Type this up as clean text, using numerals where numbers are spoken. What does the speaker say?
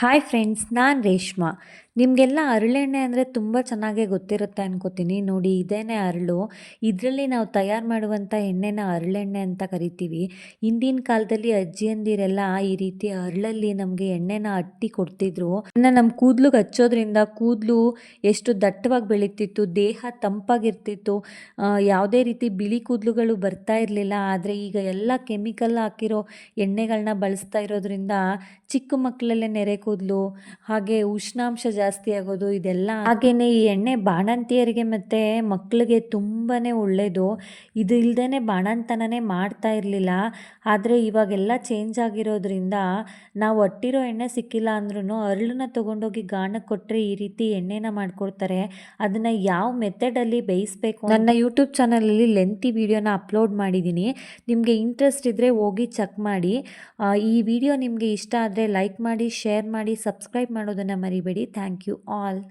Hi friends, ನಾನು ರೇಷ್ಮಾ. ನಿಮಗೆಲ್ಲ ಹರಳೆಣ್ಣೆ ಅಂದರೆ ತುಂಬ ಚೆನ್ನಾಗೇ ಗೊತ್ತಿರುತ್ತೆ ಅನ್ಕೋತೀನಿ. ನೋಡಿ, ಇದೇನೇ ಹರಳು. ಇದರಲ್ಲಿ ನಾವು ತಯಾರು ಮಾಡುವಂಥ ಎಣ್ಣೆನ ಹರಳೆಣ್ಣೆ ಅಂತ ಕರಿತೀವಿ. ಹಿಂದಿನ ಕಾಲದಲ್ಲಿ ಅಜ್ಜಿಯಂದಿರೆಲ್ಲ ಈ ರೀತಿ ಹರಳಲ್ಲಿ ನಮಗೆ ಎಣ್ಣೆನ ಅಟ್ಟಿ ಕೊಡ್ತಿದ್ರು. ಇನ್ನು ನಮ್ಮ ಕೂದಲಿಗೆ ಹಚ್ಚೋದ್ರಿಂದ ಕೂದಲು ಎಷ್ಟು ದಟ್ಟವಾಗಿ ಬೆಳೀತಿತ್ತು, ದೇಹ ತಂಪಾಗಿರ್ತಿತ್ತು, ಯಾವುದೇ ರೀತಿ ಬಿಳಿ ಕೂದಲುಗಳು ಬರ್ತಾ ಇರಲಿಲ್ಲ. ಆದರೆ ಈಗ ಎಲ್ಲ ಕೆಮಿಕಲ್ ಹಾಕಿರೋ ಎಣ್ಣೆಗಳನ್ನ ಬಳಸ್ತಾ ಇರೋದ್ರಿಂದ ಚಿಕ್ಕ ಮಕ್ಕಳಲ್ಲೇ ನೆರೆ ಕೂದಲು, ಹಾಗೆ ಉಷ್ಣಾಂಶ ಜಾಸ್ತಿ ಆಗೋದು, ಇದೆಲ್ಲ. ಹಾಗೆಯೇ ಈ ಎಣ್ಣೆ ಬಾಣಂತಿಯರಿಗೆ ಮತ್ತು ಮಕ್ಕಳಿಗೆ ತುಂಬಾ ಒಳ್ಳೆಯದು. ಇದು ಇಲ್ಲದೇ ಬಾಣಂತನನೇ ಮಾಡ್ತಾ ಇರಲಿಲ್ಲ. ಆದರೆ ಇವಾಗೆಲ್ಲ ಚೇಂಜ್ ಆಗಿರೋದ್ರಿಂದ ನಾವು ಅಟ್ಟಿರೋ ಎಣ್ಣೆ ಸಿಕ್ಕಿಲ್ಲ ಅಂದ್ರೂ ಅರಳನ್ನ ತೊಗೊಂಡೋಗಿ ಗಾಣಕ್ಕೆ ಕೊಟ್ಟರೆ ಈ ರೀತಿ ಎಣ್ಣೆನ ಮಾಡಿಕೊಡ್ತಾರೆ. ಅದನ್ನು ಯಾವ ಮೆಥಡಲ್ಲಿ ಬೇಯಿಸಬೇಕು, ನನ್ನ ಯೂಟ್ಯೂಬ್ ಚಾನಲಲ್ಲಿ ಲೆಂತಿ ವಿಡಿಯೋನ ಅಪ್ಲೋಡ್ ಮಾಡಿದ್ದೀನಿ. ನಿಮಗೆ ಇಂಟ್ರೆಸ್ಟ್ ಇದ್ದರೆ ಹೋಗಿ ಚೆಕ್ ಮಾಡಿ. ಈ ವಿಡಿಯೋ ನಿಮಗೆ ಇಷ್ಟ ಆದರೆ ಲೈಕ್ ಮಾಡಿ, ಶೇರ್ ಮಾಡಿ, ಸಬ್ಸ್ಕ್ರೈಬ್ ಮಾಡೋದನ್ನು ಮರಿಬೇಡಿ. Thank you all.